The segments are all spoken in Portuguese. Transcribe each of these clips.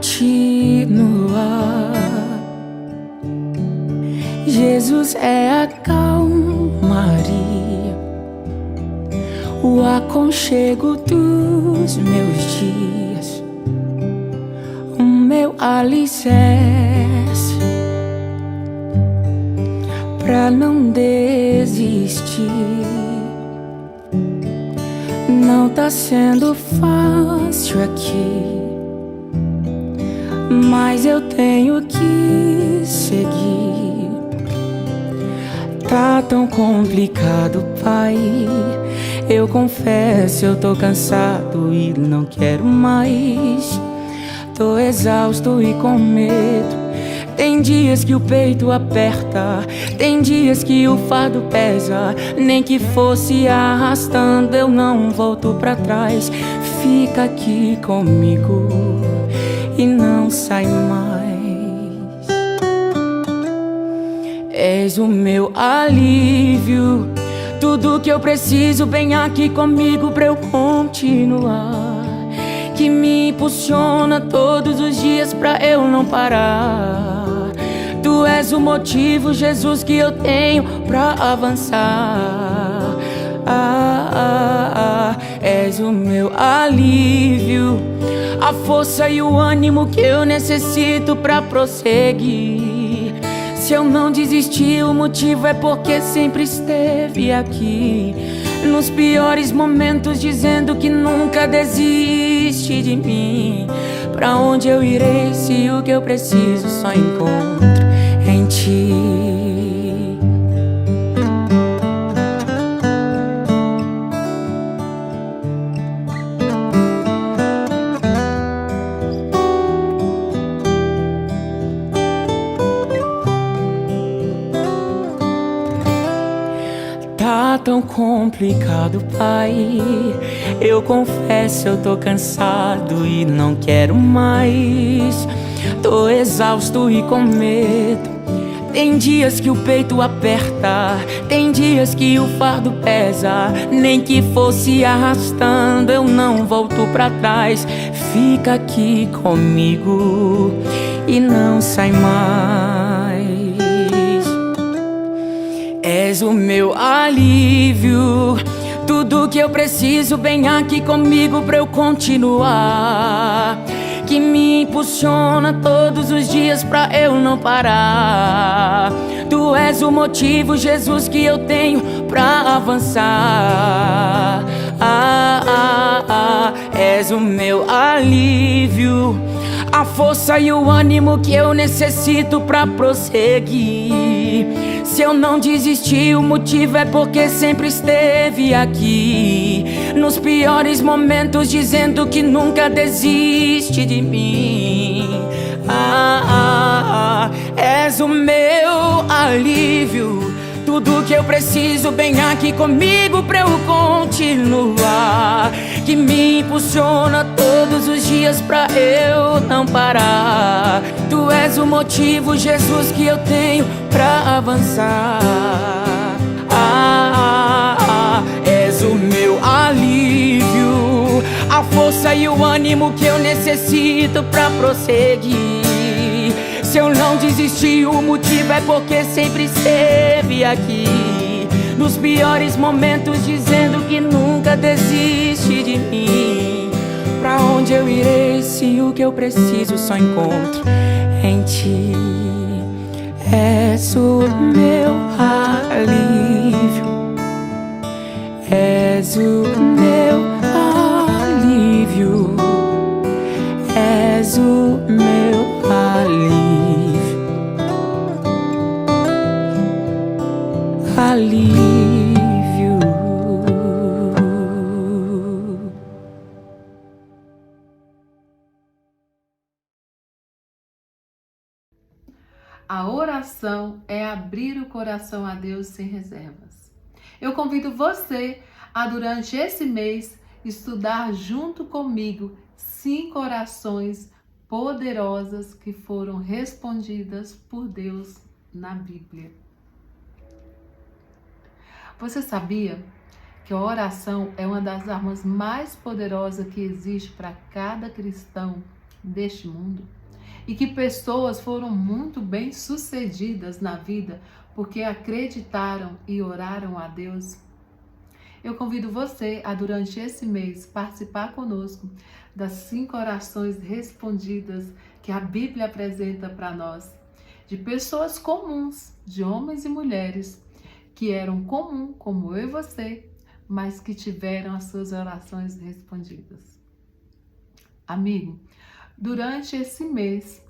continuar. Jesus é a calmaria, o aconchego dos meus dias, o meu alicerce pra não desistir. Não tá sendo fácil aqui, mas eu tenho que seguir. Tá tão complicado, Pai. Eu confesso, eu tô cansado e não quero mais. Tô exausto e com medo. Tem dias que o peito aperta, tem dias que o fardo pesa. Nem que fosse arrastando, eu não volto pra trás. Fica aqui comigo e não sai mais. És o meu alívio, tudo que eu preciso, vem aqui comigo pra eu continuar. Que me impulsiona todos os dias pra eu não parar. Tu és o motivo, Jesus, que eu tenho pra avançar. És o meu alívio, a força e o ânimo que eu necessito pra prosseguir. Se eu não desisti, o motivo é porque sempre esteve aqui. Nos piores momentos, dizendo que nunca desiste de mim. Pra onde eu irei se o que eu preciso só encontro em ti? Tá tão complicado, Pai. Eu confesso, eu tô cansado e não quero mais. Tô exausto e com medo. Tem dias que o peito aperta, tem dias que o fardo pesa. Nem que fosse arrastando, eu não volto pra trás. Fica aqui comigo e não sai mais. És o meu alívio, tudo que eu preciso, vem aqui comigo pra eu continuar. Que me impulsiona todos os dias pra eu não parar. Tu és o motivo, Jesus, que eu tenho pra avançar. És o meu alívio, a força e o ânimo que eu necessito pra prosseguir. Se eu não desisti, o motivo é porque sempre esteve aqui. Nos piores momentos, dizendo que nunca desiste de mim. És o meu alívio, tudo que eu preciso, vem aqui comigo pra eu continuar. Que me impulsiona todos os dias pra eu não parar. Tu és o motivo, Jesus, que eu tenho pra avançar. És o meu alívio, a força e o ânimo que eu necessito pra prosseguir. Se eu não desisti, o motivo é porque sempre esteve aqui. Nos piores momentos, dizendo que nunca desiste de mim. Pra onde eu irei se o que eu preciso só encontro em ti? És o meu alívio, és o meu alívio, és o meu alívio, alívio. A oração é abrir o coração a Deus sem reservas. Eu convido você a, durante esse mês, estudar junto comigo 5 orações poderosas que foram respondidas por Deus na Bíblia. Você sabia que a oração é uma das armas mais poderosas que existe para cada cristão deste mundo? e que pessoas foram muito bem-sucedidas na vida porque acreditaram e oraram a Deus? Eu convido você a, durante esse mês, participar conosco das 5 orações respondidas que a Bíblia apresenta para nós, de pessoas comuns, de homens e mulheres, que eram comum, como eu e você, mas que tiveram as suas orações respondidas. Amigo, durante esse mês,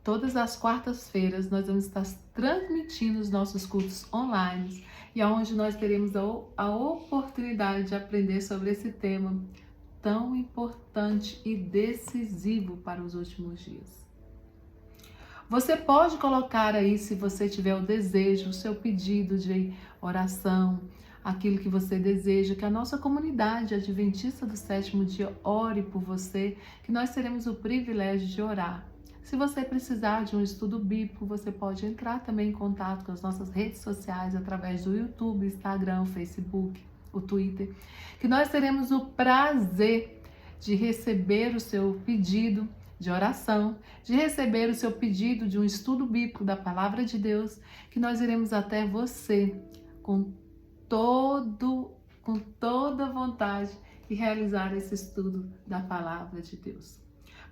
todas as quartas-feiras, nós vamos estar transmitindo os nossos cursos online e onde nós teremos a oportunidade de aprender sobre esse tema tão importante e decisivo para os últimos dias. Você pode colocar aí, se você tiver o desejo, o seu pedido de oração, aquilo que você deseja, que a nossa comunidade adventista do 7º dia ore por você, que nós teremos o privilégio de orar. Se você precisar de um estudo bíblico, você pode entrar também em contato com as nossas redes sociais através do YouTube, Instagram, Facebook, o Twitter, que nós teremos o prazer de receber o seu pedido de oração, de receber o seu pedido de um estudo bíblico da Palavra de Deus, que nós iremos até você com toda vontade e realizar esse estudo da Palavra de Deus.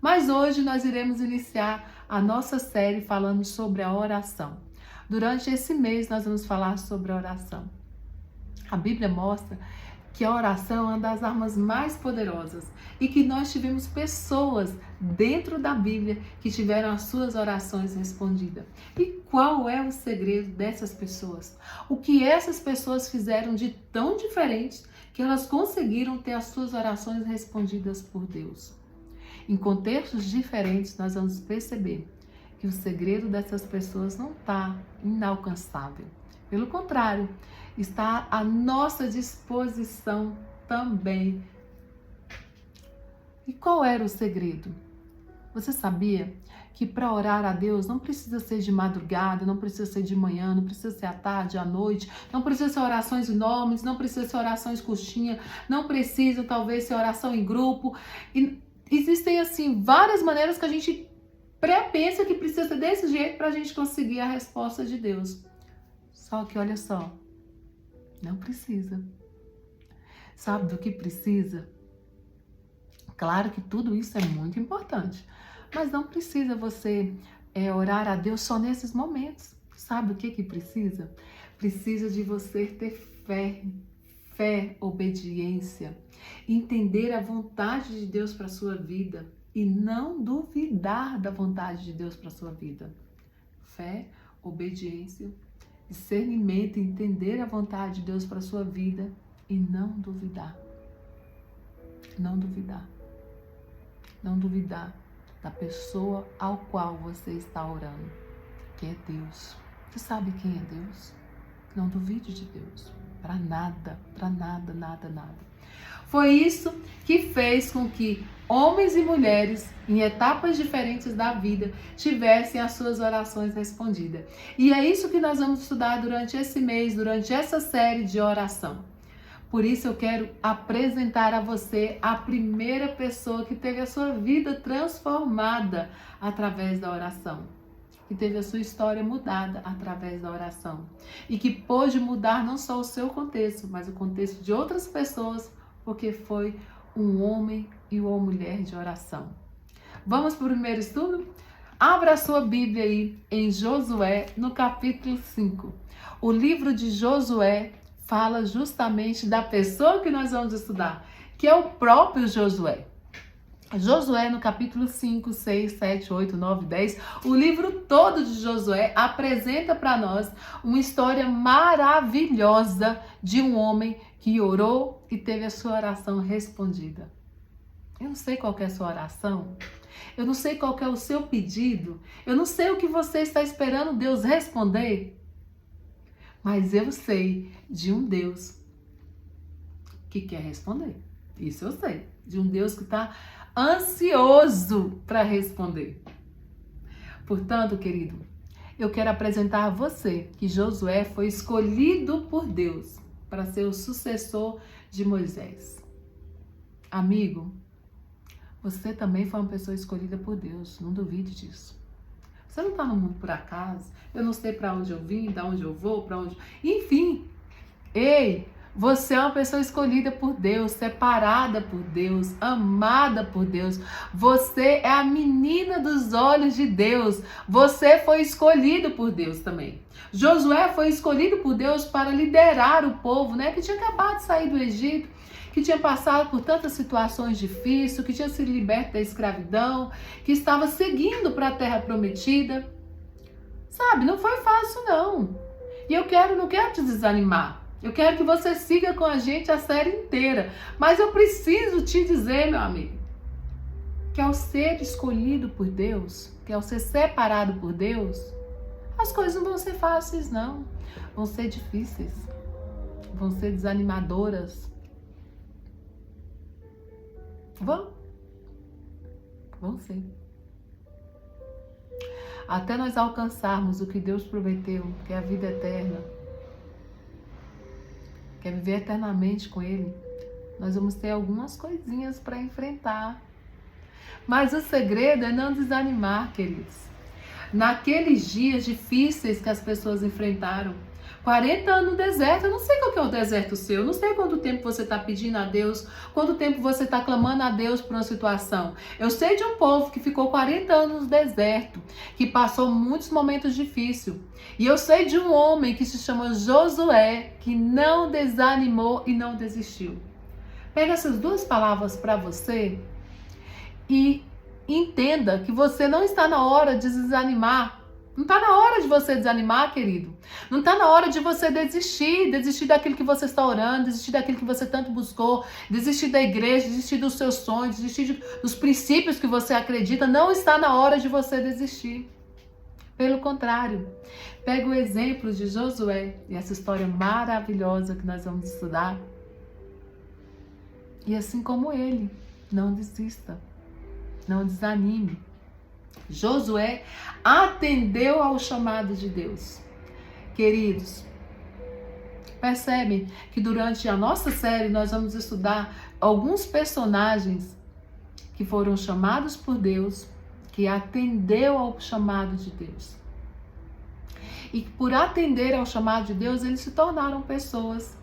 Mas hoje nós iremos iniciar a nossa série falando sobre a oração. Durante esse mês nós vamos falar sobre a oração. A Bíblia mostra que a oração é uma das armas mais poderosas e que nós tivemos pessoas dentro da Bíblia que tiveram as suas orações respondidas. E qual é o segredo dessas pessoas? O que essas pessoas fizeram de tão diferente que elas conseguiram ter as suas orações respondidas por Deus? Em contextos diferentes, nós vamos perceber que o segredo dessas pessoas não está inalcançável. Pelo contrário, está à nossa disposição também. E qual era o segredo? Você sabia que para orar a Deus não precisa ser de madrugada, não precisa ser de manhã, não precisa ser à tarde, à noite, não precisa ser orações enormes, não precisa ser orações curtinhas, não precisa talvez ser oração em grupo. E existem assim várias maneiras que a gente pré-pensa que precisa ser desse jeito para a gente conseguir a resposta de Deus. Só que olha só, não precisa. Sabe do que precisa? Claro que tudo isso é muito importante, mas não precisa você orar a Deus só nesses momentos. Sabe o que precisa? Precisa de você ter fé, obediência, entender a vontade de Deus para a sua vida e não duvidar da vontade de Deus para a sua vida. Fé, obediência, discernimento, entender a vontade de Deus para a sua vida e não duvidar. Não duvidar. Não duvidar da pessoa ao qual você está orando, que é Deus. Você sabe quem é Deus? Não duvide de Deus. Para nada, nada. Foi isso que fez com que homens e mulheres, em etapas diferentes da vida, tivessem as suas orações respondidas. E é isso que nós vamos estudar durante esse mês, durante essa série de oração. Por isso eu quero apresentar a você a primeira pessoa que teve a sua vida transformada através da oração. Que teve a sua história mudada através da oração. E que pôde mudar não só o seu contexto, mas o contexto de outras pessoas, porque foi um homem e uma mulher de oração. Vamos para o primeiro estudo? Abra a sua Bíblia aí em Josué, no capítulo 5. O livro de Josué fala justamente da pessoa que nós vamos estudar, que é o próprio Josué. Josué no capítulo 5, 6, 7, 8, 9, 10, o livro todo de Josué apresenta para nós uma história maravilhosa de um homem que orou e teve a sua oração respondida. Eu não sei qual é a sua oração, eu não sei qual é o seu pedido, eu não sei o que você está esperando Deus responder, mas eu sei de um Deus que quer responder. Isso eu sei, de um Deus que está ansioso para responder. Portanto, querido, eu quero apresentar a você que Josué foi escolhido por Deus para ser o sucessor de Moisés. Amigo, você também foi uma pessoa escolhida por Deus, não duvide disso. Você não está no mundo por acaso. Eu não sei para onde eu vim, de onde eu vou, para onde... Enfim, ei, você é uma pessoa escolhida por Deus, separada por Deus, amada por Deus. Você é a menina dos olhos de Deus. Você foi escolhido por Deus também. Josué foi escolhido por Deus para liderar o povo, né, que tinha acabado de sair do Egito, que tinha passado por tantas situações difíceis, que tinha sido liberto da escravidão, que estava seguindo para a terra prometida. Sabe, não foi fácil não. E não quero te desanimar. Eu quero que você siga com a gente a série inteira. Mas eu preciso te dizer, meu amigo, que ao ser escolhido por Deus, que ao ser separado por Deus, as coisas não vão ser fáceis, não. Vão ser difíceis. Vão ser desanimadoras. Vão ser. Até nós alcançarmos o que Deus prometeu, que é a vida eterna, que é viver eternamente com Ele, nós vamos ter algumas coisinhas para enfrentar. Mas o segredo é não desanimar, queridos. Naqueles dias difíceis que as pessoas enfrentaram, 40 anos no deserto, eu não sei qual que é o deserto seu, eu não sei quanto tempo você está pedindo a Deus, quanto tempo você está clamando a Deus por uma situação. Eu sei de um povo que ficou 40 anos no deserto, que passou muitos momentos difíceis. E eu sei de um homem que se chama Josué, que não desanimou e não desistiu. Pega essas duas palavras para você e entenda que você não está na hora de desanimar. Não está na hora de você desanimar, querido. Não está na hora de você desistir daquilo que você está orando, desistir daquilo que você tanto buscou, desistir da igreja, desistir dos seus sonhos, desistir dos princípios que você acredita. Não está na hora de você desistir. Pelo contrário, pega o exemplo de Josué e essa história maravilhosa que nós vamos estudar. E assim como ele, não desista, não desanime. Josué atendeu ao chamado de Deus. Queridos, percebem que durante a nossa série nós vamos estudar alguns personagens que foram chamados por Deus, que atendeu ao chamado de Deus. E por atender ao chamado de Deus, eles se tornaram pessoas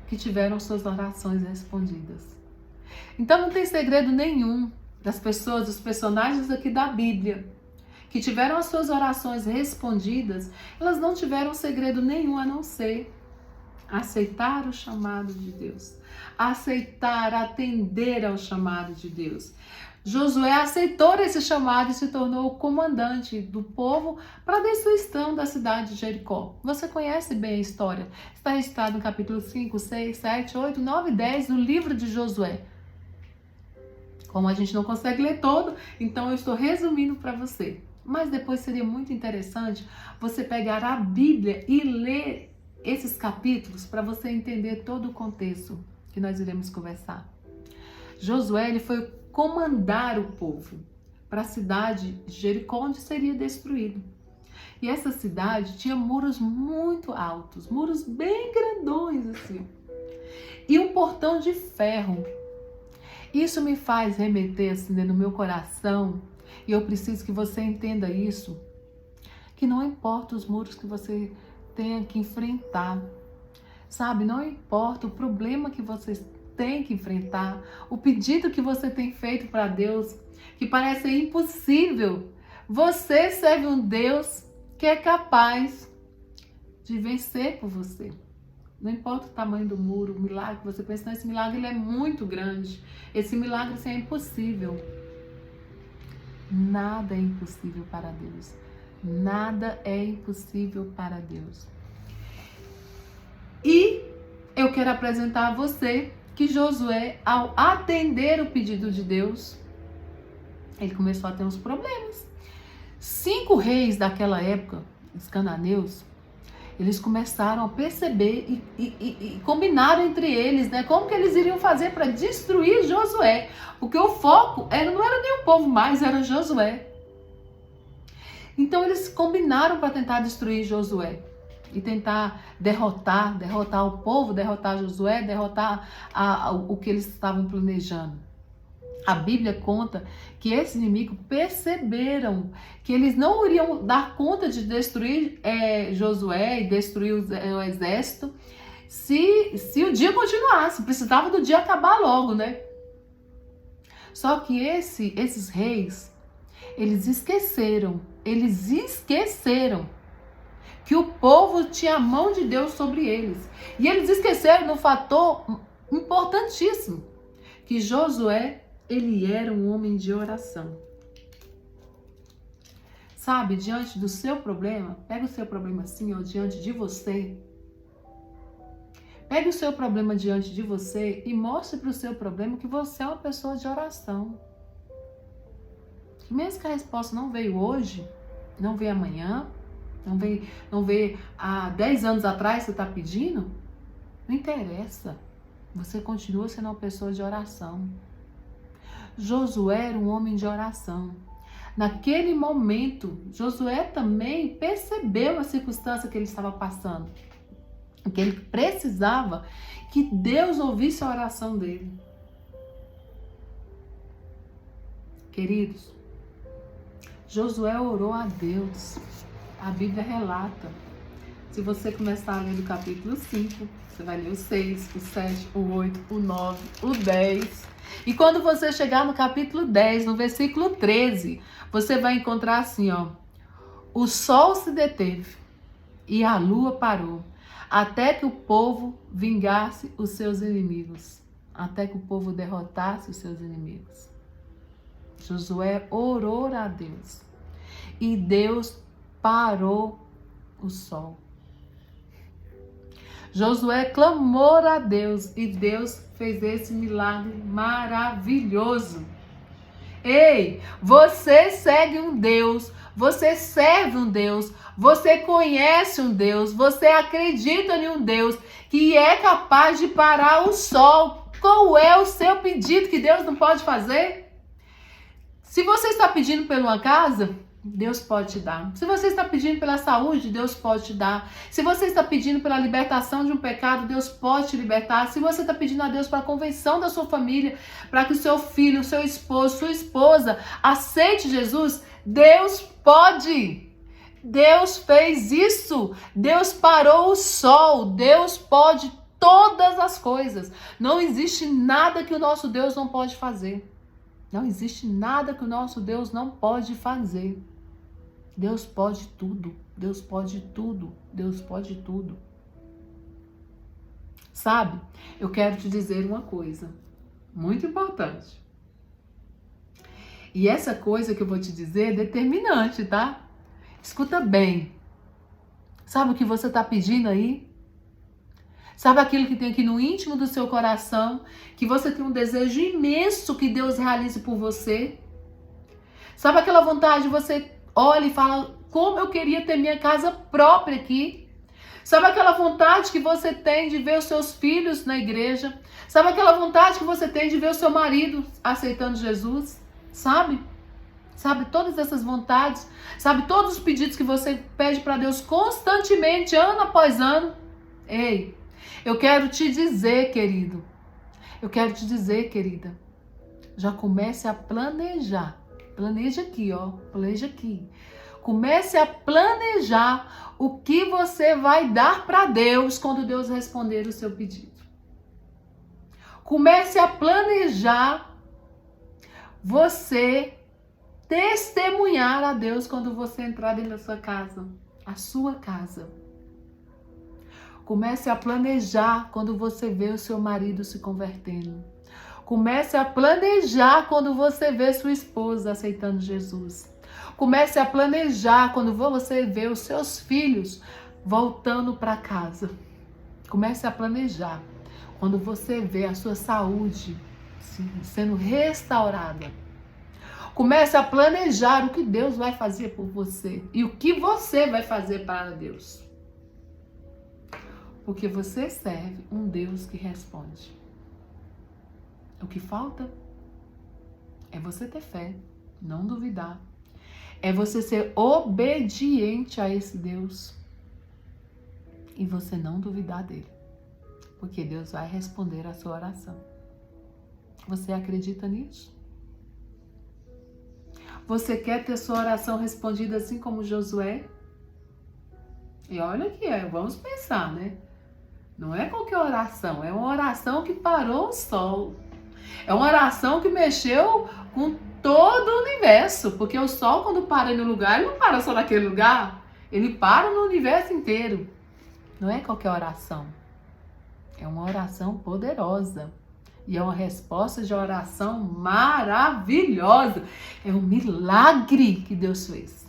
que tiveram suas orações respondidas. Então não tem segredo nenhum das pessoas, dos personagens aqui da Bíblia, que tiveram as suas orações respondidas, elas não tiveram segredo nenhum a não ser aceitar o chamado de Deus, aceitar, atender ao chamado de Deus. Josué aceitou esse chamado e se tornou o comandante do povo para a destruição da cidade de Jericó. Você conhece bem a história, está registrado no capítulo 5, 6, 7, 8, 9 e 10 do livro de Josué. Como a gente não consegue ler todo, então eu estou resumindo para você. Mas depois seria muito interessante você pegar a Bíblia e ler esses capítulos para você entender todo o contexto que nós iremos conversar. Josué ele foi comandar o povo para a cidade de Jericó, onde seria destruído. E essa cidade tinha muros muito altos, muros bem grandões assim, e um portão de ferro. Isso me faz remeter assim no meu coração, e eu preciso que você entenda isso, que não importa os muros que você tenha que enfrentar, sabe? Não importa o problema que você tem que enfrentar, o pedido que você tem feito para Deus, que parece impossível. Você serve um Deus que é capaz de vencer por você. Não importa o tamanho do muro, o milagre que você pensa, esse milagre ele é muito grande. Esse milagre assim, é impossível. Nada é impossível para Deus. Nada é impossível para Deus. E eu quero apresentar a você que Josué, ao atender o pedido de Deus, ele começou a ter uns problemas. 5 reis daquela época, os cananeus, eles começaram a perceber e combinaram entre eles, né? Como que eles iriam fazer para destruir Josué. Porque o foco não era nem o povo mais, era Josué. Então eles combinaram para tentar destruir Josué. E tentar derrotar o povo, derrotar Josué, derrotar o que eles estavam planejando. A Bíblia conta que esses inimigos perceberam que eles não iriam dar conta de destruir Josué e destruir o exército se o dia continuasse. Precisava do dia acabar logo, né? Só que esses reis, eles esqueceram que o povo tinha a mão de Deus sobre eles. E eles esqueceram no fator importantíssimo, que Josué, ele era um homem de oração. Sabe, diante do seu problema, pega o seu problema assim, ó, diante de você. Pegue o seu problema diante de você e mostre para o seu problema que você é uma pessoa de oração. Mesmo que a resposta não veio hoje, não veio amanhã, não veio há 10 anos atrás, você está pedindo, não interessa. Você continua sendo uma pessoa de oração. Josué era um homem de oração. Naquele momento, Josué também percebeu a circunstância que ele estava passando. Que ele precisava que Deus ouvisse a oração dele. Queridos, Josué orou a Deus. A Bíblia relata. Se você começar a ler do capítulo 5, você vai ler o 6, o 7, o 8, o 9, o 10. E quando você chegar no capítulo 10, no versículo 13, você vai encontrar assim, ó. O sol se deteve e a lua parou, até que o povo vingasse os seus inimigos. Até que o povo derrotasse os seus inimigos. Josué orou a Deus. E Deus parou o sol. Josué clamou a Deus e Deus fez esse milagre maravilhoso. Ei, você segue um Deus, você serve um Deus, você conhece um Deus, você acredita em um Deus que é capaz de parar o sol. Qual é o seu pedido que Deus não pode fazer? Se você está pedindo por uma casa, Deus pode te dar. Se você está pedindo pela saúde, Deus pode te dar. Se você está pedindo pela libertação de um pecado, Deus pode te libertar. Se você está pedindo a Deus para a convenção da sua família, para que o seu filho, o seu esposo, sua esposa aceite Jesus, Deus pode. Deus fez isso. Deus parou o sol. Deus pode todas as coisas. Não existe nada que o nosso Deus não pode fazer. Não existe nada que o nosso Deus não pode fazer. Deus pode tudo, Deus pode tudo, Deus pode tudo. Sabe, eu quero te dizer uma coisa muito importante. E essa coisa que eu vou te dizer é determinante, tá? Escuta bem. Sabe o que você está pedindo aí? Sabe aquilo que tem aqui no íntimo do seu coração, que você tem um desejo imenso que Deus realize por você? Sabe aquela vontade de você olha e fala, como eu queria ter minha casa própria aqui? Sabe aquela vontade que você tem de ver os seus filhos na igreja? Sabe aquela vontade que você tem de ver o seu marido aceitando Jesus? Sabe? Sabe todas essas vontades? Sabe todos os pedidos que você pede para Deus constantemente, ano após ano? Ei, eu quero te dizer, querido. Eu quero te dizer, querida. Já comece a planejar. Planeja aqui, ó. Planeja aqui. Comece a planejar o que você vai dar para Deus quando Deus responder o seu pedido. Comece a planejar você testemunhar a Deus quando você entrar dentro da sua casa. A sua casa. Comece a planejar quando você vê o seu marido se convertendo. Comece a planejar quando você vê sua esposa aceitando Jesus. Comece a planejar quando você vê os seus filhos voltando para casa. Comece a planejar quando você vê a sua saúde sendo restaurada. Comece a planejar o que Deus vai fazer por você e o que você vai fazer para Deus. Porque você serve um Deus que responde. O que falta é você ter fé, não duvidar. É você ser obediente a esse Deus e você não duvidar dele. Porque Deus vai responder a sua oração. Você acredita nisso? Você quer ter sua oração respondida assim como Josué? E olha que vamos pensar, né? Não é qualquer oração, é uma oração que parou o sol. É uma oração que mexeu com todo o universo, porque o sol, quando para no lugar, ele não para só naquele lugar, ele para no universo inteiro. Não é qualquer oração, é uma oração poderosa e é uma resposta de oração maravilhosa. É um milagre que Deus fez.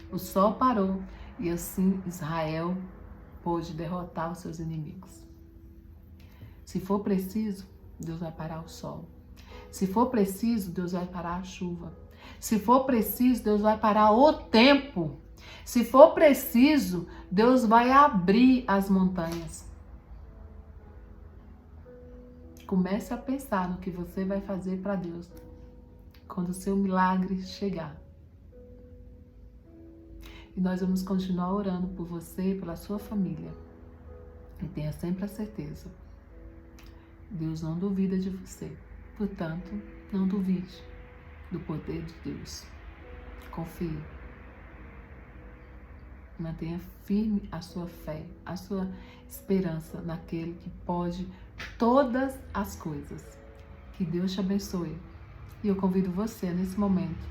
O sol parou e assim Israel pôde derrotar os seus inimigos. Se for preciso, Deus vai parar o sol. Se for preciso, Deus vai parar a chuva. Se for preciso, Deus vai parar o tempo. Se for preciso, Deus vai abrir as montanhas. Comece a pensar no que você vai fazer para Deus quando o seu milagre chegar. E nós vamos continuar orando por você e pela sua família. E tenha sempre a certeza. Deus não duvida de você. Portanto, não duvide do poder de Deus. Confie. Mantenha firme a sua fé, a sua esperança naquele que pode todas as coisas. Que Deus te abençoe. E eu convido você nesse momento,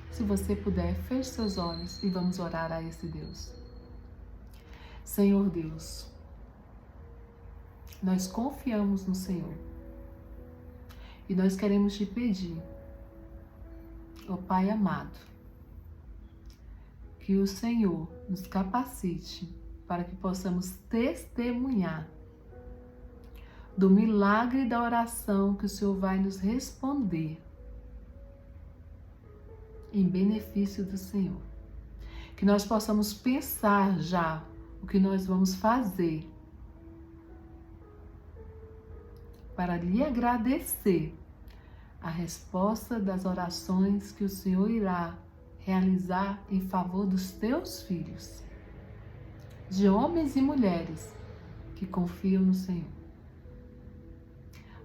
se você puder, feche seus olhos e vamos orar a esse Deus. Senhor Deus, nós confiamos no Senhor e nós queremos te pedir, ó Pai amado, que o Senhor nos capacite para que possamos testemunhar do milagre da oração que o Senhor vai nos responder em benefício do Senhor. Que nós possamos pensar já o que nós vamos fazer para lhe agradecer a resposta das orações que o Senhor irá realizar em favor dos teus filhos, de homens e mulheres que confiam no Senhor.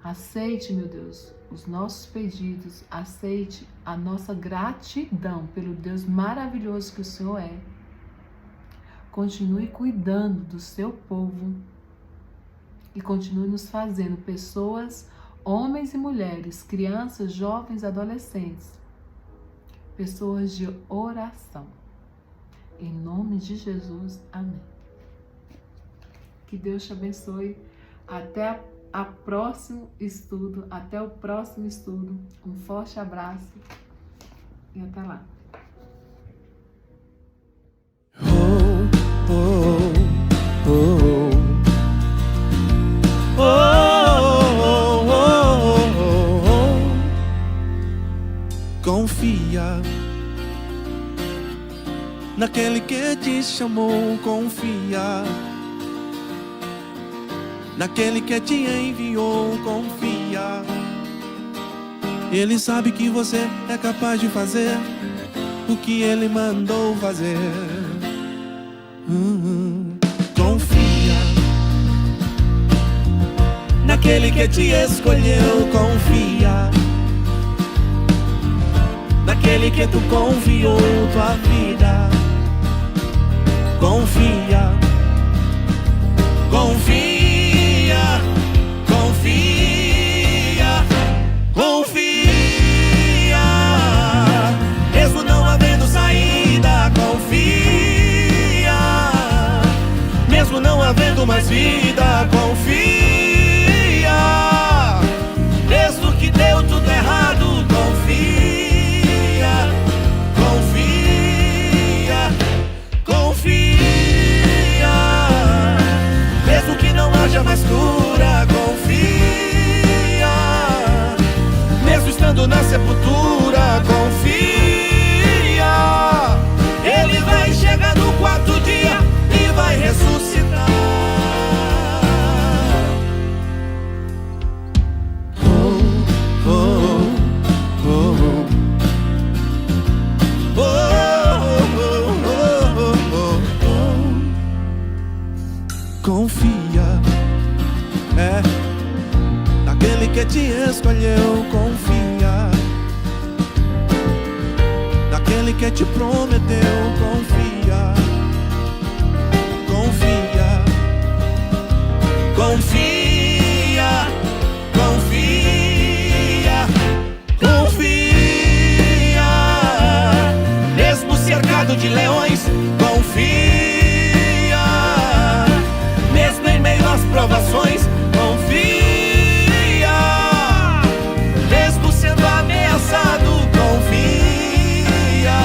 Aceite, meu Deus, os nossos pedidos, aceite a nossa gratidão pelo Deus maravilhoso que o Senhor é. Continue cuidando do seu povo e continue nos fazendo pessoas, homens e mulheres, crianças, jovens, adolescentes, pessoas de oração. Em nome de Jesus, amém. Que Deus te abençoe. Até o próximo estudo. Um forte abraço e até lá. Confia naquele que te chamou, confia naquele que te enviou, confia. Ele sabe que você é capaz de fazer o que ele mandou fazer. Confia naquele que te escolheu, confia naquele que tu confiou tua vida. Confia, confia, confia, confia. Mesmo não havendo saída, confia. Mesmo não havendo mais vida, confia. Mesmo que deu tudo errado, confia. Haja mais cura, confia. Mesmo estando na sepultura, confia. Ele vai chegar no quarto dia e vai ressuscitar. Confia, naquele que te escolheu, confia porque te prometeu. Confia, confia, confia, confia, confia. Mesmo cercado de leões, confia. Mesmo em meio às provações, confia. Mesmo sendo ameaçado, confia,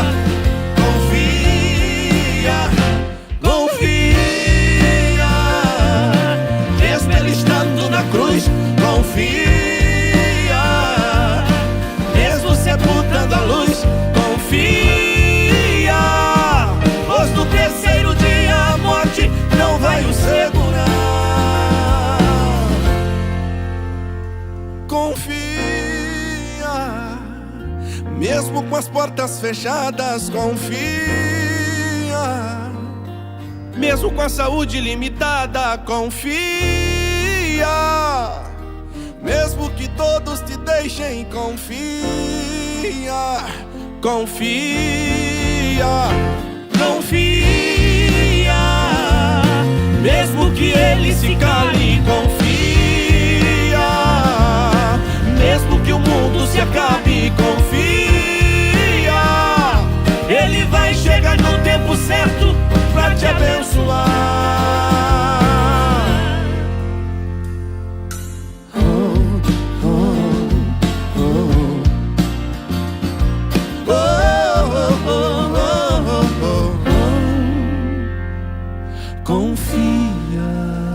confia, confia. Mesmo ele estando na cruz, confia. Mesmo sepultando a luz, confia. Pois no terceiro dia a morte não vai o segurar. Confia. Mesmo com as portas fechadas, confia. Mesmo com a saúde limitada, confia. Mesmo que todos te deixem, confia. Confia, confia. Mesmo que ele se cale, confia. Mesmo que o mundo se acabe, confia. Ele vai chegar no tempo certo pra te abençoar. Confia.